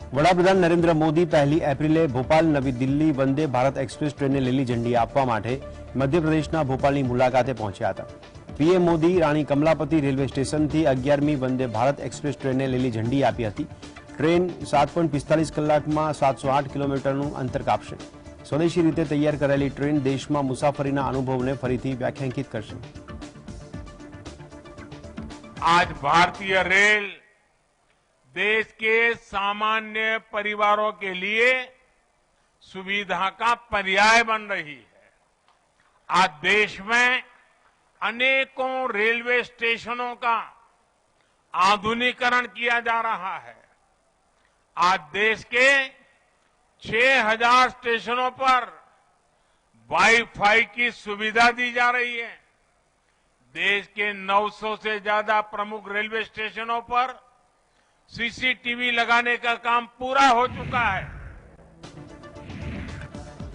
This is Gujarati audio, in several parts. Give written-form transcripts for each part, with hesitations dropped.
વડાપ્રધાન નરેન્દ્ર મોદી 1 એપ્રિલે ભોપાલ નવી દિલ્હી વંદે ભારત એક્સપ્રેસ ટ્રેનને લીલી ઝંડી આપવા માટે મધ્યપ્રદેશના ભોપાલની મુલાકાતે પહોંચ્યા હતા। પીએમ મોદી રાણી કમલાપતિ રેલવે સ્ટેશનથી 11મી વંદે ભારત એક્સપ્રેસ ટ્રેનને લીલી ઝંડી આપી હતી। ટ્રેન 7.45 કલાકમાં 708 કિલોમીટરનું અંતર કાપશે। સ્વદેશી રીતે તૈયાર કરાયેલી ટ્રેન દેશમાં મુસાફરીના અનુભવને ફરીથી વ્યાખ્યાયિત કરશે। आज भारतीय रेल देश के सामान्य परिवारों के लिए सुविधा का पर्याय बन रही है। आज देश में अनेकों रेलवे स्टेशनों का आधुनिकीकरण किया जा रहा है। आज देश के 6000 स्टेशनों पर वाईफाई की सुविधा दी जा रही है। देश के 900 से ज्यादा प्रमुख रेलवे स्टेशनों पर सीसीटीवी लगाने का काम पूरा हो चुका है।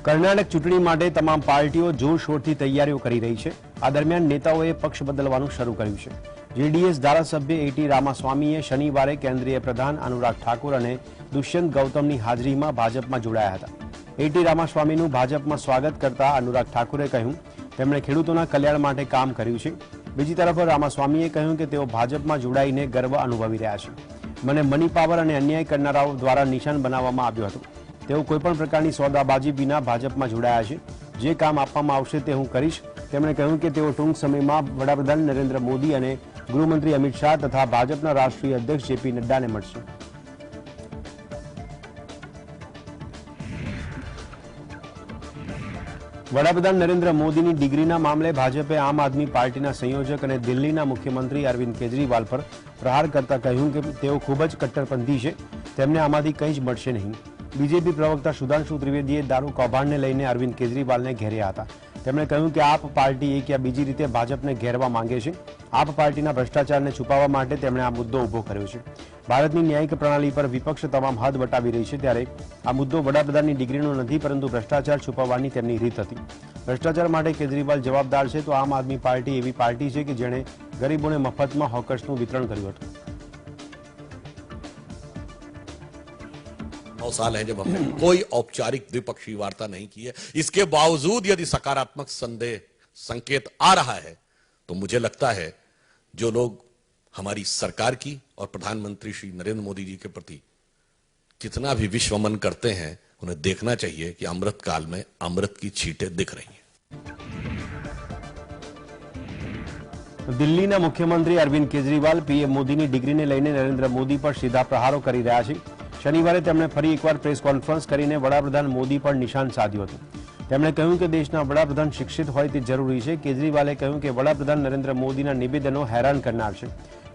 कर्नाटक चूंटणी माटे तमाम पार्टीओ जोरशोरथी तैयारीओ करी रही है। आ दरमियान नेताओए पक्ष बदलवानुं शरू कर्युं छे। जेडीएस धारासभ्य एटी रामास्वामीए शनिवारे केन्द्रीय प्रधान अनुराग ठाकुर अने दुष्यंत गौतमनी हाजरीमां भाजपमां जोडाया हता। एटी रामास्वामीनुं भाजपमां स्वागत करता अनुराग ठाकुरे कह्युं તેમણે ખેડૂતોના કલ્યાણ માટે કામ કર્યું છે। બીજી તરફ રામાસ્વામીએ કહ્યું કે તેઓ ભાજપમાં જોડાઈને ગર્વ અનુભવી રહ્યા છે। મને મની પાવર અને અન્યાય કરનારાઓ દ્વારા નિશાન બનાવવામાં આવ્યો હતો। તેઓ કોઈપણ પ્રકારની સોદાબાજી વિના ભાજપમાં જોડાયા છે। જે કામ આપવામાં આવશે તે હું કરીશ। તેમણે કહ્યું કે તેઓ ટૂંક સમયમાં વડાપ્રધાન નરેન્દ્ર મોદી અને ગૃહમંત્રી અમિત શાહ તથા ભાજપના રાષ્ટ્રીય અધ્યક્ષ જેપી નડ્ડાને મળશે। વડાપ્રધાન નરેન્દ્ર મોદીની ડિગ્રીના મામલે ભાજપે આમ આદમી પાર્ટીના સંયોજક અને દિલ્હીના મુખ્યમંત્રી અરવિંદ કેજરીવાલ પર પ્રહાર કરતા કહ્યું કે તેઓ ખૂબ જ કટ્ટરપંથી છે। તેમને આમાંથી કંઈ જ મળશે નહીં। બીજેપી પ્રવક્તા સુધાંશુ ત્રિવેદીએ દારૂ કૌભાંડને લઈને અરવિંદ કેજરીવાલને ઘેર્યા હતા। તેમણે કહ્યું કે આપ પાર્ટી એક યા બીજી રીતે ભાજપને ઘેરવા માંગે છે। આપ પાર્ટીના ભ્રષ્ટાચારને છુપાવવા માટે તેમણે આ મુદ્દો ઉભો કર્યો છે। ભારતની ન્યાયિક પ્રણાલી પર વિપક્ષ તમામ હદ વટાવી રહી છે, ત્યારે આ મુદ્દો વડાપ્રધાનની ડિગ્રીનો નથી, પરંતુ ભ્રષ્ટાચાર છુપાવવાની તેમની રીત હતી। ભ્રષ્ટાચાર માટે કેજરીવાલ જવાબદાર છે, તો આમ આદમી પાર્ટી એવી પાર્ટી છે કે જેણે ગરીબોને મફતમાં હોકર્સનું વિતરણ કર્યું હતું। 9 साल है जब हमने कोई औपचारिक द्विपक्षीय वार्ता नहीं की है। इसके बावजूद यदि सकारात्मक संकेत आ रहा है तो मुझे लगता है जो लोग हमारी सरकार की और प्रधानमंत्री श्री नरेंद्र मोदी जी के प्रति जितना भी विश्वमन करते हैं, उन्हें देखना चाहिए कि अमृत काल में अमृत की छींटें दिख रही हैं। દિલ્હીના મુખ્યમંત્રી અરવિંદ કેજરીવાલ પીએમ મોદીની ડિગ્રીને લઈને નરેન્દ્ર મોદી પર સીધા પ્રહારો કરી રહ્યા છે। શનિવારે તેમણે ફરી એકવાર પ્રેસ કોન્ફરન્સ કરીને વડાપ્રધાન મોદી પર નિશાન સાધ્યું હતું। તેમણે કહ્યું કે દેશના વડાપ્રધાન શિક્ષિત હોય તે જરૂરી છે। કેજરીવાલે કહ્યું કે વડાપ્રધાન નરેન્દ્ર મોદીના નિવેદનો હેરાન કરનાર છે।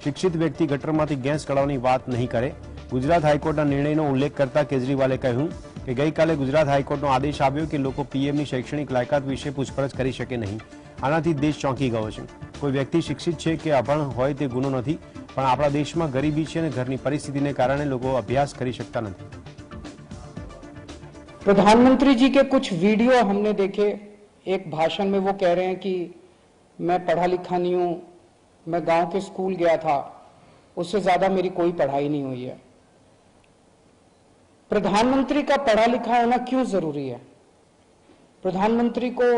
શિક્ષિત વ્યક્તિ ગટરમાંથી ગેસ કાઢવાની વાત નહીં કરે। ગુજરાત હાઈકોર્ટના નિર્ણયનો ઉલ્લેખ કરતા કેજરીવાલે કહ્યું કે ગઈકાલે ગુજરાત હાઈકોર્ટનો આદેશ આવ્યો કે લોકો પીએમની શૈક્ષણિક લાયકાત વિશે પૂછપરછ કરી શકે નહીં। આનાથી દેશ ચોંકી ગયો છે। કોઈ વ્યક્તિ શિક્ષિત છે કે અભણ હોય તે ગુનો નથી, પણ આપણા દેશમાં ગરીબી છે અને ઘરની પરિસ્થિતિને કારણે લોકો અભ્યાસ કરી શકતા નથી। प्रधानमंत्री जी के कुछ वीडियो हमने देखे। एक भाषण में वो कह रहे हैं कि मैं पढ़ा लिखा नहीं हूं, मैं गांव के स्कूल गया था, उससे ज्यादा मेरी कोई पढ़ाई नहीं हुई है। प्रधानमंत्री का पढ़ा लिखा होना क्यों जरूरी है? प्रधानमंत्री को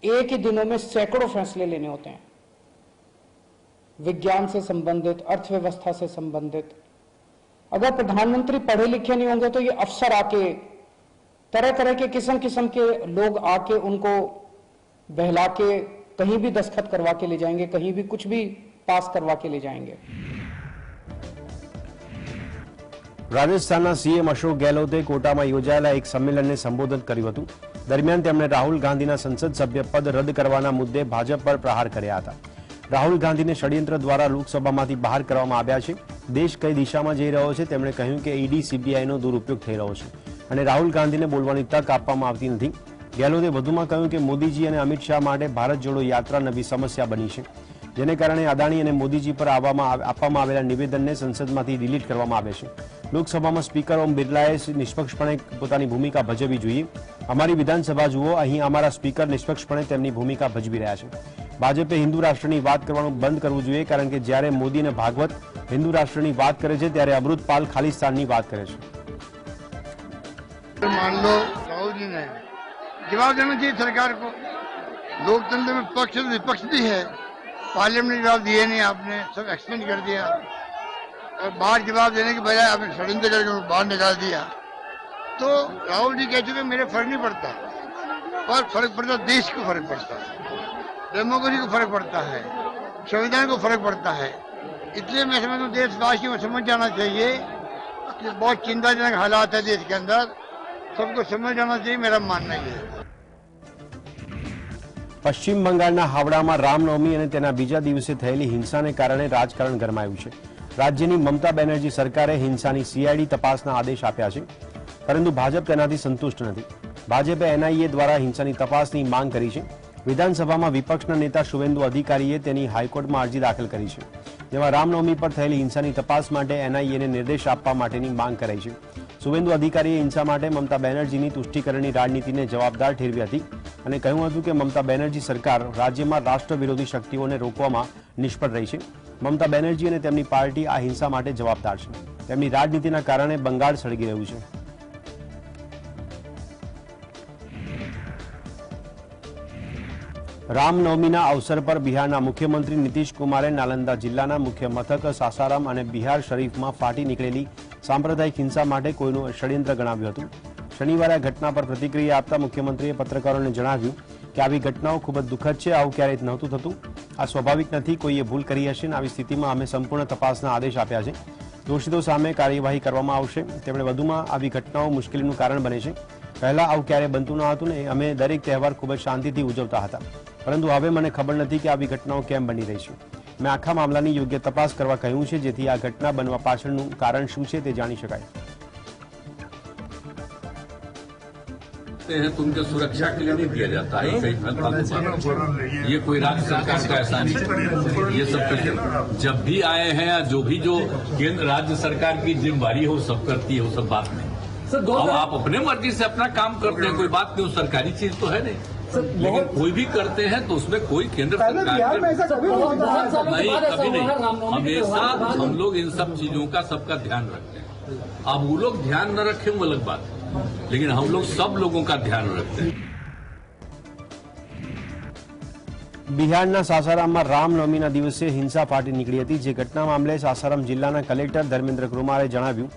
एक ही दिनों में सैकड़ों फैसले लेने होते हैं, विज्ञान से संबंधित, अर्थव्यवस्था से संबंधित। अगर प्रधानमंत्री पढ़े लिखे नहीं होंगे तो ये अफसर आके तरह तरह के किस्म किस्म के लोग आके उनको बहला के कहीं भी दस्तखत करवा के ले जाएंगे, कहीं भी कुछ भी पास करवा के ले जाएंगे। રાજસ્થાનના સીએમ અશોક ગેહલોતે કોટામાં યોજાયેલા એક સંમેલનને સંબોધન કર્યું હતું। દરમિયાન તેમણે રાહુલ ગાંધીના સંસદ સભ્ય પદ રદ કરવાના મુદ્દે ભાજપ પર પ્રહાર કર્યા હતા। રાહુલ ગાંધીને ષડયંત્ર દ્વારા લોકસભામાંથી બહાર કરવામાં આવ્યા છે। દેશ કઈ દિશામાં જઈ રહ્યો છે તેમણે કહ્યું કે ઈડી સીબીઆઈનો દુરુપયોગ થઈ રહ્યો છે અને રાહુલ ગાંધીને બોલવાની તક આપવામાં આવતી નથી। ગેહલોતે વધુમાં કહ્યું કે મોદીજી અને અમિત શાહ માટે ભારત જોડો યાત્રા નવી સમસ્યા બની છે, જેને કારણે અદાણી અને મોદીજી પર આપવામાં આવેલા નિવેદનને સંસદમાંથી ડિલીટ કરવામાં આવે છે। લોકસભામાં સ્પીકર ઓમ બિરલાએ નિષ્પક્ષપણે પોતાની ભૂમિકા ભજવવી જોઈએ। અમારી વિધાનસભા જુઓ, અહીં અમારા સ્પીકર નિષ્પક્ષપણે તેમની ભૂમિકા ભજવી રહ્યા છે। ભાજપે હિન્દુ રાષ્ટ્રની વાત કરવાનું બંધ કરવું જોઈએ, કારણ કે જ્યારે મોદી અને ભાગવત હિન્દુ રાષ્ટ્રની વાત કરે છે ત્યારે અમૃતપાલ ખાલિસ્તાનની વાત કરે છે। मान लो राहुल जी ने जवाब देना चाहिए सरकार को। लोकतंत्र में पक्ष विपक्ष भी है, पार्लियामेंट ने जवाब दिए नहीं, आपने सब एक्सटेंड कर दिया और बाहर जवाब देने के बजाय आपने षड्यंत्र करके उनको बाहर निकाल दिया। तो राहुल जी कह चुके मेरे फर्क नहीं पड़ता, पर फर्क पड़ता देश को फर्क पड़ता है, डेमोक्रेसी को फर्क पड़ता है, संविधान को फर्क पड़ता है। इसलिए मैं समझता हूँ देशवासियों को समझ जाना चाहिए कि बहुत चिंताजनक हालात है देश के अंदर, सबको समझ जाना चाहिए, मेरा मानना ये है। પશ્ચિમ બંગાળના હાવડામાં રામનવમી અને તેના બીજા દિવસે થયેલી હિંસાને કારણે રાજકારણ ગરમાયું છે। રાજ્યની મમતા બેનર્જી સરકારે હિંસાની સીઆઈડી તપાસના આદેશ આપ્યા છે, પરંતુ ભાજપ તેનાથી સંતુષ્ટ નથી। ભાજપે એનઆઈએ દ્વારા હિંસાની તપાસની માંગ કરી છે। વિધાનસભામાં વિપક્ષના નેતા શુવેન્દુ અધિકારીએ તેની હાઈકોર્ટમાં અરજી દાખલ કરી છે, જેમાં રામનવમી પર થયેલી હિંસાની તપાસ માટે એનઆઈએને નિર્દેશ આપવા માટેની માંગ કરાઈ છે। શુવેન્દુ અધિકારીએ હિંસા માટે મમતા બેનર્જીની તુષ્ટિકરણની રાજનીતિને જવાબદાર ઠેરવી હતી અને કહ્યું હતું કે મમતા બેનર્જી સરકાર રાજ્યમાં રાષ્ટ્ર વિરોધી શક્તિઓને રોકવામાં નિષ્ફળ રહી છે। મમતા બેનર્જી અને તેમની પાર્ટી આ હિંસા માટે જવાબદાર છે। તેમની રાજનીતિના કારણે બંગાળ સળગી રહ્યું છે। રામનવમીના અવસર પર બિહારના મુખ્યમંત્રી નીતિશ કુમારે નાલંદા જિલ્લાના મુખ્ય મથક સાસારામ અને બિહાર શરીફમાં ફાટી નીકળેલી સાંપ્રદાયિક હિંસા માટે કોઈનું ષડયંત્ર ગણાવ્યું હતું। શનિવારે આ ઘટના પર પ્રતિક્રિયા આપતા મુખ્યમંત્રીએ પત્રકારોને જણાવ્યું કે આવી ઘટનાઓ ખૂબ જ દુઃખદ છે, આવું ક્યારેય નહોતું થતું, આ સ્વાભાવિક નથી, કોઈએ ભૂલ કરી હશે ને આવી સ્થિતિમાં અમે સંપૂર્ણ તપાસના આદેશ આપ્યા છે, દોષિતો સામે કાર્યવાહી કરવામાં આવશે। તેમણે વધુમાં આવી ઘટનાઓ મુશ્કેલીનું કારણ બને છે। પહેલા આવું ક્યારેય બનતું ન હતું ને અમે દરેક તહેવાર ખૂબ જ શાંતિથી ઉજવતા હતા, પરંતુ હવે મને ખબર નથી કે આવી ઘટનાઓ કેમ બની રહી છે। મેં આખા મામલાની યોગ્ય તપાસ કરવા કહ્યું છે, જેથી આ ઘટના બનવા પાછળનું કારણ શું છે તે જાણી શકાય। हैं तो उनके सुरक्षा के लिए नहीं दिया जाता है, ये कोई राज्य सरकार का ऐसा नहीं। ये सब जब भी आए हैं या जो केंद्र राज्य सरकार की जिम्मेवारी है वो सब करती है, वो सब बात नहीं। अब आप अपने मर्जी से अपना काम करते हैं, कोई बात नहीं, सरकारी चीज तो है नहीं, लेकिन कोई भी करते हैं तो उसमें कोई केंद्र सरकार नहीं, कभी नहीं। हमेशा हम लोग इन सब चीजों का सबका ध्यान रखते हैं। अब वो लोग ध्यान न रखें वो अलग बात है, लेकिन हम लोग सब लोगों का ध्यान रखते हैं। બિહારના સાસારામમાં રામનવમીના દિવસે હિંસા ફાટી નીકળી હતી, જે ઘટના મામલે સાસારામ જિલ્લાના કલેક્ટર ધર્મેન્દ્ર કુમારે જણાવ્યું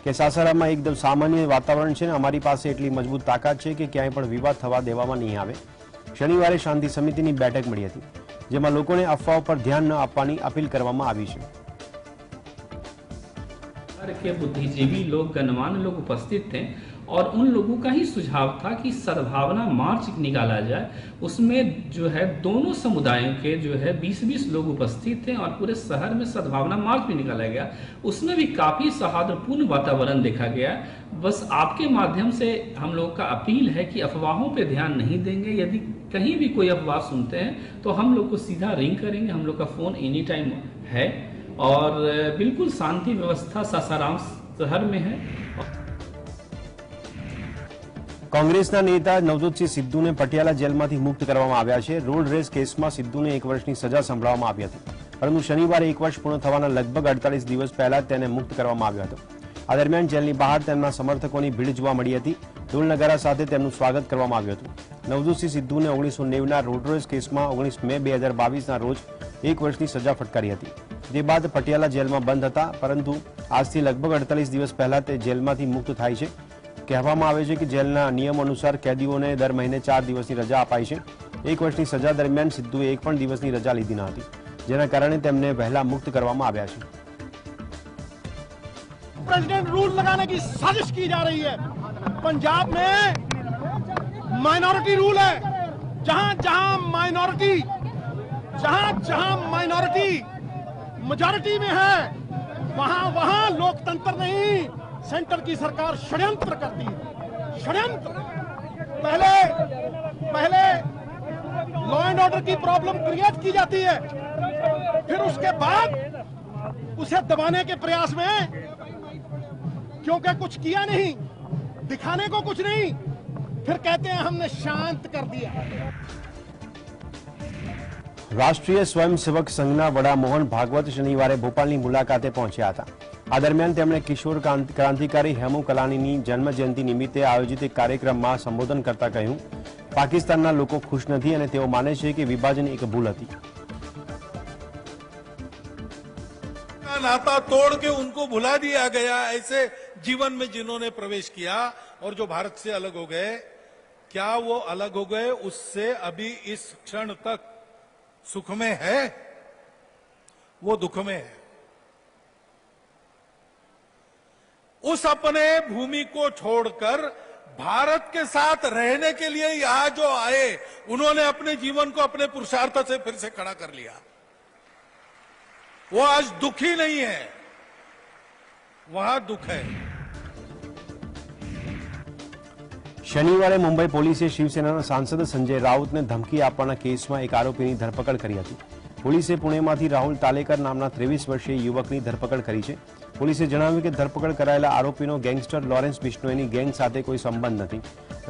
કે સાસારામમાં એકદમ સામાન્ય વાતાવરણ છે અને અમારી પાસે એટલી મજબૂત તાકાત છે કે ક્યાંય પણ વિવાદ થવા દેવામાં નહીં આવે। શનિવારે શાંતિ સમિતિની બેઠક મળી હતી, જેમાં લોકોને અફવાઓ પર ધ્યાન ન આપવાની અપીલ કરવામાં આવી છે। के बुद्धिजीवी लोग, गणमान्य लोग उपस्थित थे और उन लोगों का ही सुझाव था कि सद्भावना मार्च निकाला जाए। उसमें जो है दोनों समुदायों के जो है 20-20 लोग उपस्थित थे और पूरे शहर में सद्भावना मार्च भी निकाला गया। उसमें भी काफी सौहार्दपूर्ण वातावरण देखा गया। बस आपके माध्यम से हम लोग का अपील है कि अफवाहों पे ध्यान नहीं देंगे। यदि कहीं भी कोई अफवाह सुनते हैं तो हम लोग को सीधा रिंग करेंगे, हम लोग का फोन एनी टाइम है और बिल्कुल शांति व्यवस्था सासाराम शहर में है। કોંગ્રેસના નેતા નવજોતસિંહ સિદ્ધુને પટિયાલા જેલમાંથી મુક્ત કરવામાં આવ્યા છે। રોડ રેસ કેસમાં સિદ્ધુને 1 વર્ષની સજા સંભળાવવામાં આવી હતી, પરંતુ શનિવારે 1 વર્ષ પૂર્ણ થવાના લગભગ 48 દિવસ પહેલા તેને મુક્ત કરવામાં આવ્યો હતો। આ દરમિયાન જેલની બહાર તેમના સમર્થકોની ભીડ જોવા મળી હતી। ઢોલ નગારા સાથે તેમનું સ્વાગત કરવામાં આવ્યું હતું। નવજોતસિંહ સિદ્ધુને 1990ના રોડ રેસ કેસમાં 19 મે 2022ના રોજ 1 વર્ષની સજા ફટકારી હતી, જે બાદ પટિયાલા જેલમાં બંધ હતા, પરંતુ આજથી લગભગ 48 દિવસ પહેલા તે જેલમાંથી મુક્ત થાય છે। કહેવામાં આવે છે કે જેલના નિયમ અનુસાર કેદીઓને દર મહિને 4 દિવસની રજા અપાય છે। 1 વર્ષની સજા દરમિયાન સિદ્ધુએ 1 પણ દિવસની રજા લીધી ન હતી, જેના કારણે તેમને વહેલા મુક્ત કરવામાં આવ્યા છે। प्रेसिडेंट रूल लगाने की साजिश की जा रही है। पंजाब में माइनॉरिटी रूल है, जहां जहां माइनॉरिटी मेजॉरिटी में है वहां वहां लोकतंत्र नहीं, सेंटर की सरकार षड्यंत्र करती है। षड्यंत्र पहले लॉ एंड ऑर्डर की प्रॉब्लम क्रिएट की जाती है, फिर उसके बाद उसे दबाने के प्रयास में, क्योंकि कुछ किया नहीं, दिखाने को कुछ नहीं, फिर कहते हैं हमने शांत कर दिया। રાષ્ટ્રીય સ્વયંસેવક સંઘના વડા મોહન ભાગવત શનિવારે ભોપાલની મુલાકાતે પહોંચ્યા હતા। આ દરમિયાન તેમણે કિશોર ક્રાંતિકારી હેમુ કલાનીની જન્મજયંતિ નિમિત્તે આયોજિત એક કાર્યક્રમમાં સંબોધન કરતા કહ્યું, પાકિસ્તાનના લોકો ખુશ નથી અને તેઓ માને છે કે વિભાજન એક ભૂલ હતી। नाता तोड़ के उनको भुला दिया गया, ऐसे जीवन में जिन्होंने प्रवेश किया और जो भारत से अलग हो गए, क्या वो अलग हो गए उससे अभी इस क्षण तक सुख में है? वो दुख में है। उस अपने भूमि को छोड़कर भारत के साथ रहने के लिए यहां जो आए, उन्होंने अपने जीवन को अपने पुरुषार्थ से फिर से खड़ा कर लिया। वो आज दुखी नहीं है, वहां दुख है। શનિવારે મુંબઈ પોલીસે શિવસેનાના સાંસદ સંજય રાઉતને ધમકી આપવાના કેસમાં એક આરોપીની ધરપકડ કરી હતી। પોલીસે પુણેમાંથી રાહુલ તાલેકર નામના 23 વર્ષીય યુવકની ધરપકડ કરી છે। પોલીસે જણાવ્યું કે ધરપકડ કરાયેલા આરોપીનો ગેંગસ્ટર લોરેન્સ બિશ્નોઈની ગેંગ સાથે કોઈ સંબંધ નથી।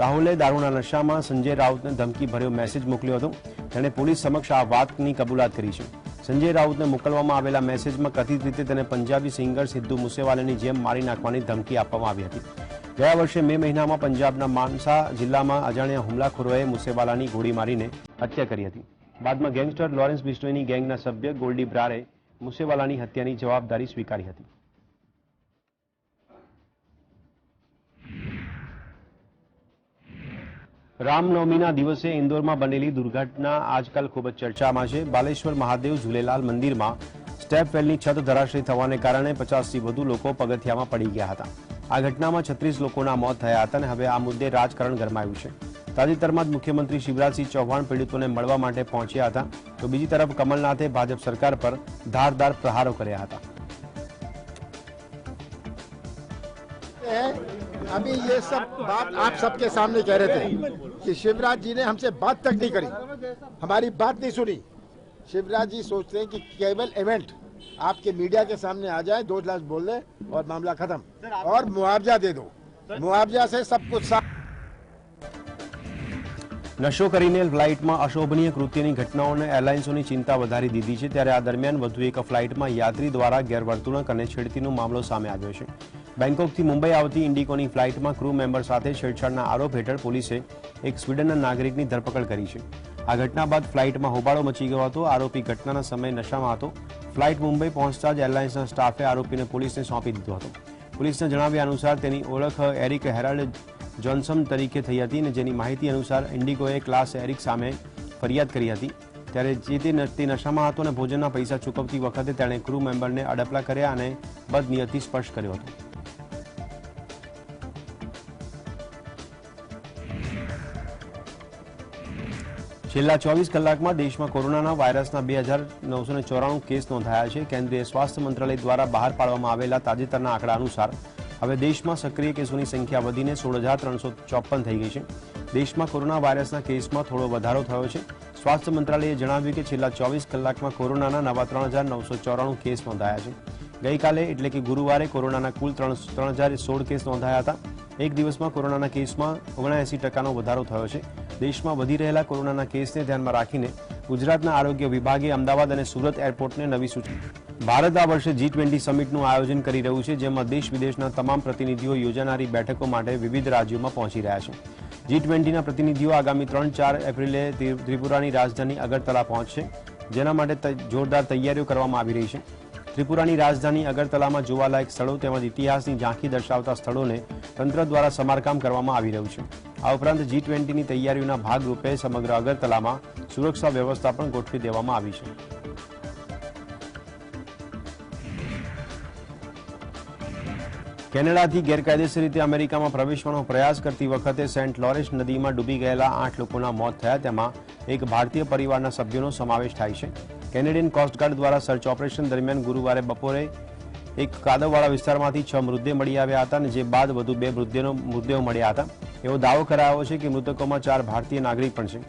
રાહુલે દારૂના નશામાં સંજય રાઉતને ધમકી ભર્યો મેસેજ મોકલ્યો હતો। તેણે પોલીસ સમક્ષ આ વાતની કબૂલાત કરી છે। સંજય રાઉતને મોકલવામાં આવેલા મેસેજમાં કથિત રીતે તેને પંજાબી સિંગર સિદ્ધુ મૂસેવાલાની જેમ મારી નાખવાની ધમકી આપવામાં આવી હતી। ગયા વર્ષે મે મહિનામાં પંજાબના માનસા જિલ્લામાં અજાણ્યા હુમલાખોરોએ મૂસેવાલાની ગોળી મારીને હત્યા કરી હતી। બાદમાં ગેંગસ્ટર લોરેન્સ બિશ્નોઈની ગેંગના સભ્ય ગોલ્ડી બ્રારે મૂસેવાલાની હત્યાની જવાબદારી સ્વીકારી હતી। રામનવમીના દિવસે ઇન્દોરમાં બનેલી દુર્ઘટના આજકાલ ખૂબ જ ચર્ચામાં છે। બાલેશ્વર મહાદેવ ઝૂલેલાલ મંદિરમાં સ્ટેપ વેલની છત ધરાશયી થવાને કારણે 50થી વધુ લોકો પગથિયામાં પડી ગયા હતા। આ ઘટનામાં 36 લોકોના મોત થયા હતા અને હવે આ મુદ્દે રાજકારણ ગરમાયું છે। તાજેતરમાં જ મુખ્યમંત્રી શિવરાજસિંહ ચૌહાણ પીડિતોને મળવા માટે પહોંચ્યા હતા, તો બીજી તરફ કમલનાથે ભાજપ સરકાર પર ધારદાર પ્રહારો કર્યા હતા। अभी ये सब बात आप सबके सामने कह रहे थे कि शिवराज जी ने हमसे बात तक नहीं करी, हमारी बात नहीं सुनी। शिवराज जी सोचते हैं कि केवल इवेंट आपके मीडिया के सामने आ जाए, 2 लाख बोल दे और मामला खत्म, और मुआवजा दे दो। मुआवजा से सब कुछ નશો કરીને ફ્લાઇટમાં અશોભનીય કૃત્યની ઘટનાઓને એરલાઇન્સોની ચિંતા વધારી દીધી છે। ત્યારે આ દરમિયાન વધુ એક ફ્લાઇટમાં યાત્રી દ્વારા ગેરવર્તણૂક અને છેડતીનો મામલો સામે આવ્યો છે। બેંકોકથી મુંબઈ આવતી ઇન્ડિગોની ફ્લાઇટમાં ક્રૂ મેમ્બર સાથે છેડછાડના આરોપ હેઠળ પોલીસે એક સ્વીડનના નાગરિકની ધરપકડ કરી છે। આ ઘટના બાદ ફ્લાઇટમાં હોબાળો મચી ગયો હતો। આરોપી ઘટનાના સમયે નશામાં હતો। ફ્લાઇટ મુંબઈ પહોંચતા જ એરલાઇન્સના સ્ટાફે આરોપીને પોલીસને સોંપી દીધો હતો। પોલીસના જણાવ્યા અનુસાર તેની ઓળખ એરિક હેરાલ્ડ જોન્સન તરીકે થઈ હતી અને જેની માહિતી અનુસાર ઇન્ડિગોએ ક્લાસ એરિક સામે ફરિયાદ કરી હતી। ત્યારે જે તે નશામાં હતો અને ભોજનના પૈસા ચૂકવતી વખતે તેણે ક્રૂ મેમ્બરને અડપલા કર્યા અને બદનિયતથી સ્પર્શ કર્યો હતો। છેલ્લા 24 કલાકમાં દેશમાં કોરોનાના વાયરસના 2994 કેસ નોંધાયા છે। કેન્દ્રીય સ્વાસ્થ્ય મંત્રાલય દ્વારા બહાર પાડવામાં આવેલા તાજેતરના આંકડા અનુસાર હવે દેશમાં સક્રિય કેસોની સંખ્યા વધીને 16,354 થઈ ગઈ છે। દેશમાં કોરોના વાયરસના કેસમાં થોડો વધારો થયો છે। સ્વાસ્થ્ય મંત્રાલયે જણાવ્યું કે છેલ્લા 24 કલાકમાં કોરોનાના નવા 3,994 કેસ નોંધાયા છે। ગઈકાલે એટલે કે ગુરુવારે કોરોનાના કુલ 3,016 કેસ નોંધાયા હતા। એક દિવસમાં કોરોનાના કેસમાં 79% વધારો થયો છે। દેશમાં વધી રહેલા કોરોનાના કેસને ધ્યાનમાં રાખીને ગુજરાતના આરોગ્ય વિભાગે અમદાવાદ અને સુરત એરપોર્ટને નવી સૂચના। ભારત આ વર્ષે G20 સમિટનું આયોજન કરી રહ્યું છે, જેમાં દેશ વિદેશના તમામ પ્રતિનિધિઓ યોજાનારી બેઠકો માટે વિવિધ રાજ્યોમાં પહોંચી રહ્યા છે। G20ના પ્રતિનિધિઓ આગામી 3-4 એપ્રિલે ત્રિપુરાની રાજધાની અગરતલા પહોંચશે, જેના માટે જોરદાર તૈયારીઓ કરવામાં આવી રહી છે। ત્રિપુરાની રાજધાની અગરતલામાં જોવાલાયક સ્થળો તેમજ ઇતિહાસની ઝાંખી દર્શાવતા સ્થળોને તંત્ર દ્વારા સમારકામ કરવામાં આવી રહ્યું છે। આ ઉપરાંત G20ની તૈયારીઓના ભાગરૂપે સમગ્ર અગરતલામાં સુરક્ષા વ્યવસ્થા પણ ગોઠવી દેવામાં આવી છે। કેનેડાથી ગેરકાયદેસર રીતે અમેરિકામાં પ્રવેશવાનો પ્રયાસ કરતી વખતે સેન્ટ લોરેન્સ નદીમાં ડૂબી ગયેલા 8 લોકોના મોત થયા, તેમાં એક ભારતીય પરિવારના સભ્યોનો સમાવેશ થાય છે। કેનેડિયન કોસ્ટગાર્ડ દ્વારા સર્ચ ઓપરેશન દરમિયાન ગુરુવારે બપોરે એક કાદવવાળા વિસ્તારમાંથી 6 મૃતદેહ મળી આવ્યા હતા અને જે બાદ વધુ 2 મૃતદેહો મળ્યા હતા। એવો દાવો કરાયો છે કે મૃતકોમાં 4 ભારતીય નાગરિક પણ છે।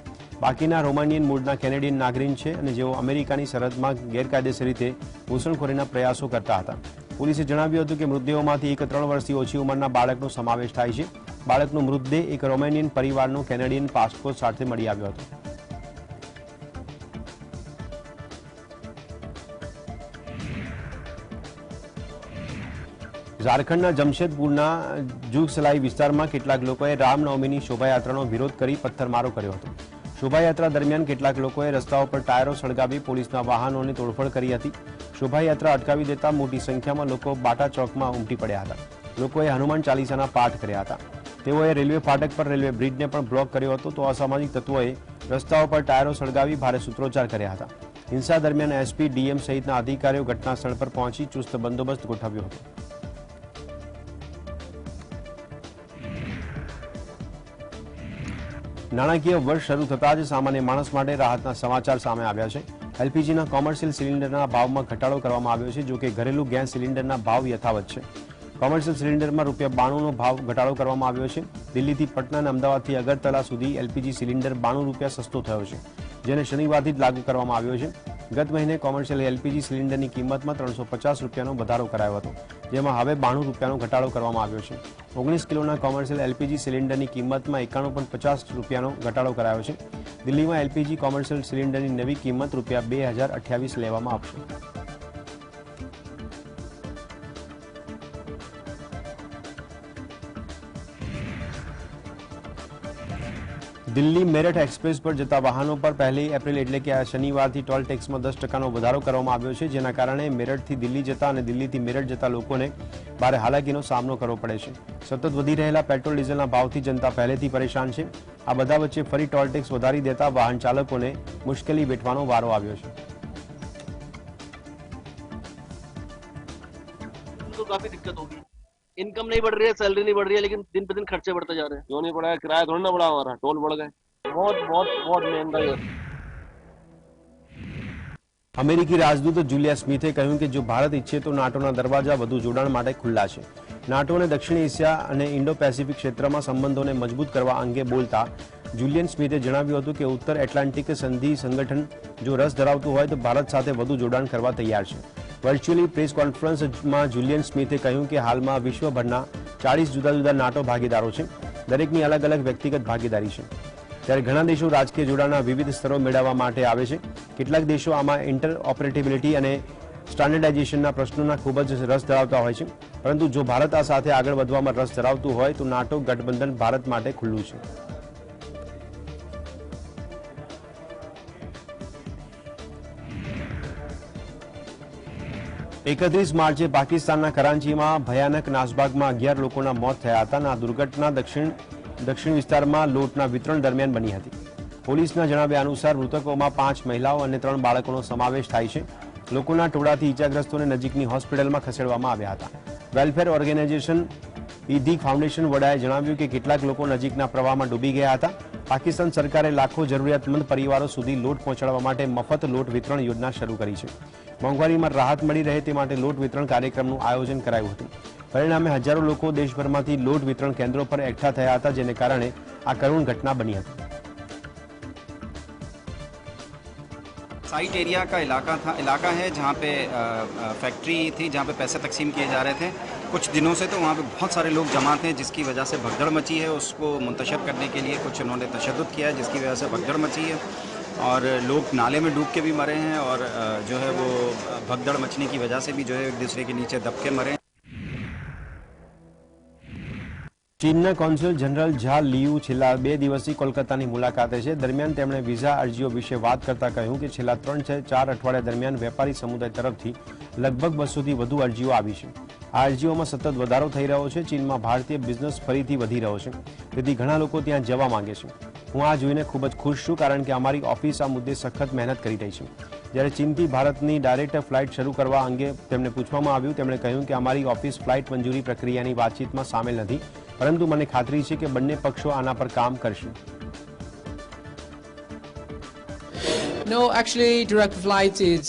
બાકીના રોમાનિયન મૂળના કેનેડિયન નાગરિક છે અને જેઓ અમેરિકાની સરહદમાં ગેરકાયદેસર રીતે ઘૂસણખોરીના પ્રયાસો કરતા હતા। પોલીસે જણાવ્યું હતું કે મૃતદેહોમાંથી એક 3 વર્ષથી ઓછી ઉંમરના બાળકનો સમાવેશ થાય છે। બાળકનો મૃતદેહ એક રોમાનિયન પરિવારનો કેનેડિયન પાસપોર્ટ સાથે મળી આવ્યો હતો। ઝારખંડના જમશેદપુરના જુગસलाई વિસ્તારમાં કેટલાક લોકોએ રામનવમીની શોભાયાત્રાનો વિરોધ કરી પથ્થરમારો કર્યો હતો. શોભાયાત્રા દરમિયાન કેટલાક લોકોએ રસ્તાઓ પર ટાયરો સળગાવી પોલીસના વાહનોની તોડફોડ કરી હતી. શોભાયાત્રા અટકાવી દેતા મોટી સંખ્યામાં લોકો બાટા ચોકમાં ઉમટી પડ્યા હતા. લોકોએ હનુમાન ચાલીસાના પાઠ કર્યા હતા. તેઓએ રેલવે ફાટક પર રેલવે બ્રિજને પણ બ્લોક કર્યો હતો, તો અસામાજિક તત્વોએ રસ્તાઓ પર ટાયરો સળગાવી ભારે સૂત્રોચ્ચાર કર્યા હતા. હિંસા દરમિયાન એસપી, ડીએમ સહિતના અધિકારીઓ ઘટના સ્થળ પર પહોંચી ચુસ્ત બંદોબસ્ત ગોઠવ્યો હતો. નાણાકીય વર્ષ શરૂ થતાં જ સામાન્ય માણસ માટે રાહતના સમાચાર સામે આવ્યા છે. એલપીજીના કોમર્શિયલ સિલિન્ડરના ભાવમાં ઘટાડો કરવામાં આવ્યો છે, જો કે ઘરેલું ગેસ સિલિન્ડરના ભાવ યથાવત છે. કોમર્શિયલ સિલિન્ડરમાં ₹92નો ભાવ ઘટાડો કરવામાં આવ્યો છે. દિલ્હીથી પટના અને અમદાવાદથી અગરતલા સુધી એલપીજી સિલિન્ડર ₹92 સસ્તો થયો છે, જેને શનિવારથી જ લાગુ કરવામાં આવ્યો છે. ગત મહિને કોમર્શિયલ એલપીજી સિલિન્ડરની કિંમતમાં ₹350નો વધારો કરાયો હતો, જેમાં હવે ₹92નો ઘટાડો કરવામાં આવ્યો છે. 19 કિલોના કોમર્શિયલ એલપીજી સિલિન્ડરની કિંમતમાં ₹51.50નો ઘટાડો કરાયો છે. દિલ્હીમાં એલપીજી કોમર્શિયલ સિલિન્ડરની નવી કિંમત ₹2028 લેવામાં આવશે. દિલ્હી મેરઠ એક્સપ્રેસ પર જતા વાહનો પર 1 એપ્રિલ એટલે કે શનિવારથી ટોલ ટેક્સમાં 10%નો વધારો કરવામાં આવ્યો છે, જેના કારણે મેરઠથી દિલ્હી જતા અને દિલ્હીથી મેરઠ જતા લોકોને ભારે હાલાકીનો સામનો કરવો પડે છે. સતત વધી રહેલા પેટ્રોલ ડીઝલના ભાવથી જનતા પહેલેથી પરેશાન છે. આ બધા વચ્ચે ફરી ટોલ ટેક્સ વધારી દેતા વાહન ચાલકોને મુશ્કેલી વેઠવાનો વારો આવ્યો છે. तो काफी दिक्कत होगी. इनकम नहीं बढ़ रही है, सैलरी नहीं बढ़ रही है, लेकिन दिन पे दिन खर्चे बढ़ते जा रहे हैं. क्यों नहीं बढ़ा है? किराया थोड़ा ना बढ़ा हमारा, टोल बढ़ गए. बहुत महंगाई है. અમેરિકી રાજદૂત જુલિયા સ્મિથે કહ્યું કે જો ભારત ઈચ્છે તો નાટોના દરવાજા વધુ જોડાણ માટે ખુલ્લા છે. નાટો અને દક્ષિણ એશિયા અને ઇન્ડો પેસિફિક ક્ષેત્રમાં સંબંધોને મજબૂત કરવા અંગે બોલતા જુલિયન સ્મિથે જણાવ્યું હતું કે ઉત્તર એટલાન્ટિક સંધિ સંગઠન જો રસ ધરાવતું હોય તો ભારત સાથે વધુ જોડાણ કરવા તૈયાર છે. વર્ચ્યુઅલી પ્રેસ કોન્ફરન્સમાં જુલિયન સ્મિથે કહ્યું કે હાલમાં વિશ્વભરના 40 જુદા જુદા નાટો ભાગીદારો છે. દરેકની અલગ અલગ વ્યક્તિગત ભાગીદારી છે. ત્યારે ઘણા દેશો રાજકીય જોડાણના વિવિધ સ્તરો મેળવવા માટે આવે છે. કેટલાક દેશો આમાં ઇન્ટરઓપરેટિબિલિટી અને સ્ટાન્ડર્ડાઇઝેશનના પ્રશ્નોના ખૂબ જ રસ ધરાવતા હોય છે. પરંતુ જો ભારત આ સાથે આગળ વધવામાં રસ ધરાવતું હોય તો નાટો ગઠબંધન ભારત માટે ખુલ્લું છે. એકત્રીસ માર્ચે પાકિસ્તાનના કરાંચીમાં ભયાનક નાસભાગમાં 11 લોકોના મોત થયા હતા અને આ દુર્ઘટના દક્ષિણ વિસ્તારમાં લોટના વિતરણ દરમિયાન બની હતી. પોલીસના જણાવ્યા અનુસાર મૃતકોમાં 5 મહિલાઓ અને 3 બાળકોનો સમાવેશ થાય છે. લોકોના ટોળાથી ઇજાગ્રસ્તોને નજીકની હોસ્પિટલમાં ખસેડવામાં આવ્યા હતા. વેલફેર ઓર્ગેનાઇઝેશન ઈધી ફાઉન્ડેશન વડાએ જણાવ્યું કે કેટલાક લોકો નજીકના પ્રવાહમાં ડૂબી ગયા હતા. પાકિસ્તાન સરકારે લાખો જરૂરિયાતમંદ પરિવારો સુધી લોટ પહોંચાડવા માટે મફત લોટ વિતરણ યોજના શરૂ કરી છે. મોંઘવારીમાં રાહત મળી રહે તે માટે લોટ વિતરણ કાર્યક્રમનું આયોજન કરાયું હતું. પરિણામે હજારો લોકો દેશભરમાંથી લોટ વિતરણ કેન્દ્રો પર એકઠા થયા હતા, જેને કારણે આ કરુણ ઘટના બની હતી. साइट एरिया का इलाका है जहाँ पे फैक्ट्री थी, जहाँ पे पैसे तकसीम किए जा रहे थे. कुछ दिनों से तो वहाँ पे बहुत सारे लोग जमा थे, जिसकी वजह से भगदड़ मची है. उसको मुंतशर करने के लिए कुछ उन्होंने तशद्दुद किया, जिसकी वजह से भगदड़ मची है और लोग नाले में डूब के भी मरे हैं और जो है वो भगदड़ मचने की वजह से भी जो है एक दूसरे के नीचे दब के मरे. ચીનના કોન્સ્યુલ જનરલ ઝા લીયુ છેલ્લા 2 દિવસથી કોલકાતાની મુલાકાતે છે. દરમિયાન તેમણે વિઝા અરજીઓ વિશે વાત કરતા કહ્યું કે છેલ્લા 3-4 અઠવાડિયા દરમિયાન વેપારી સમુદાય તરફથી લગભગ 200થી વધુ અરજીઓ આવી છે. આ અરજીઓમાં સતત વધારો થઈ રહ્યો છે. ચીનમાં ભારતીય બિઝનેસ ફરીથી વધી રહ્યો છે, તેથી ઘણા લોકો ત્યાં જવા માંગે છે. હું આ જોઈને ખૂબ જ ખુશ છું, કારણ કે અમારી ઓફિસ આ મુદ્દે સખત મહેનત કરી રહી છે. જ્યારે ચીનથી ભારતની ડાયરેક્ટ ફ્લાઇટ શરૂ કરવા અંગે તેમને પૂછવામાં આવ્યું, તેમણે કહ્યું કે અમારી ઓફિસ ફ્લાઇટ મંજૂરી પ્રક્રિયાની વાતચીતમાં સામેલ નથી, પરંતુ મને ખાતરી છે કે બંને પક્ષો આના પર કામ કરશે. No, actually, direct flights is,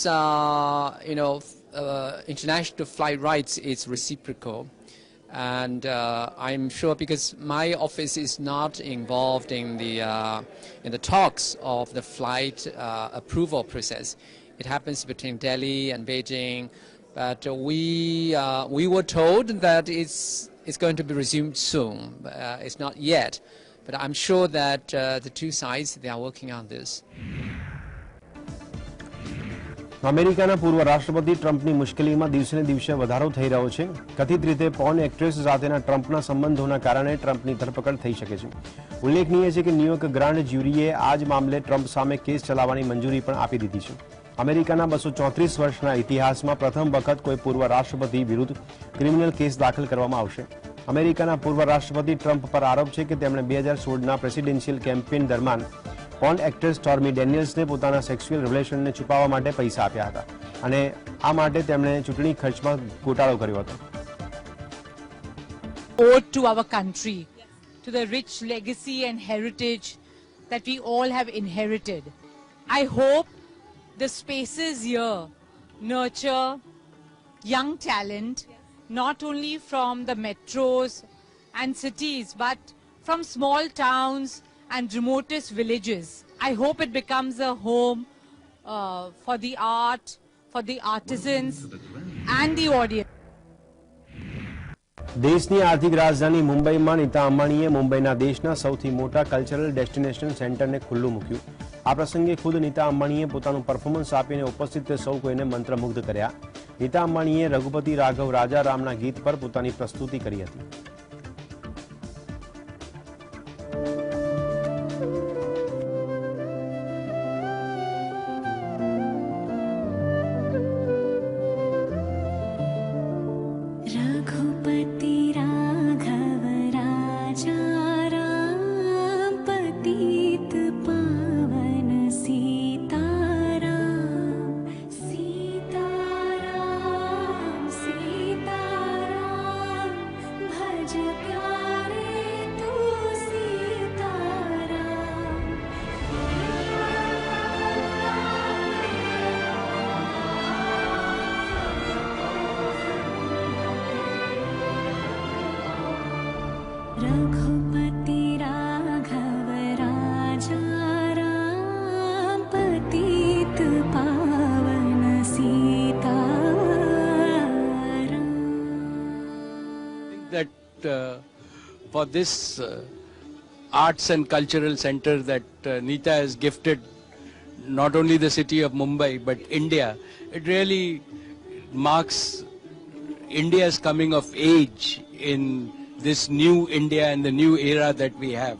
international flight rights is reciprocal. And I'm sure because my office is not involved in the talks of the flight approval process. It happens between Delhi and Beijing, but we were told that it's going to be resumed soon. It's not yet, but I'm sure that the two sides, they are working on this. અમેરિકાના પૂર્વ રાષ્ટ્રપતિ ટ્રમ્પની મુશ્કેલીમાં દિવસેને દિવસે વધારો થઈ રહ્યો છે. કથિત રીતે પોર્ન એક્ટ્રેસ સાથેના ટ્રમ્પના સંબંધોના કારણે ટ્રમ્પની ધરપકડ થઈ શકે છે. ઉલ્લેખનીય છે કે ન્યૂયોર્ક ગ્રાન્ડ જ્યુરીએ આ જ મામલે ટ્રમ્પ સામે કેસ ચલાવવાની મંજૂરી પણ આપી દીધી છે. અમેરિકાના 234 વર્ષના ઇતિહાસમાં પ્રથમ વખત કોઈ પૂર્વ રાષ્ટ્રપતિ વિરુદ્ધ ક્રિમિનલ કેસ દાખલ કરવામાં આવશે. અમેરિકાના પૂર્વ રાષ્ટ્રપતિ ટ્રમ્પ પર આરોપ છે કે તેમણે 2016ના પ્રેસિડેન્શિયલ કેમ્પેઇન દરમિયાન પોર્ન એક્ટ્રેસ સ્ટોર્મી ડેનિયલ્સને પોતાના સેક્સ્યુઅલ રિલેશનને છુપાવવા માટે પૈસા આપ્યા હતા અને આ માટે તેમણે ચૂંટણી ખર્ચમાં ઘોટાળો કર્યો હતો. Ode to our country, to the rich legacy and heritage that we all have inherited. I hope the spaces here nurture young talent, not only from the metros and cities, but from small towns and remotest villages. I hope it becomes a home for the art, for the artisans and the audience. દેશની આર્થિક રાજધાની મુંબઈમાં નીતા અંબાણીએ મુંબઈના દેશના સૌથી મોટા કલ્ચરલ ડેસ્ટિનેશન સેન્ટરને ખુલ્લું મૂક્યું. આ પ્રસંગે ખુદ નીતા અંબાણીએ પોતાનું પરફોર્મન્સ આપીને ઉપસ્થિત સૌ કોઈને મંત્રમુગ્ધ કર્યા. નીતા અંબાણીએ રઘુપતિ રાઘવ રાજા રામના ગીત પર પોતાની પ્રસ્તુતિ કરી હતી. रघुपति राघव राजा राम पतित पावन सीताराम सीताराम सीताराम भज प्यारे तू सीताराम. रघुपति राघव राजा राम पतित पावन Sitaram. That for this arts and cultural center that Neeta has gifted not only the city of Mumbai but India, it really marks India's coming of age in this new India and the new era that we have.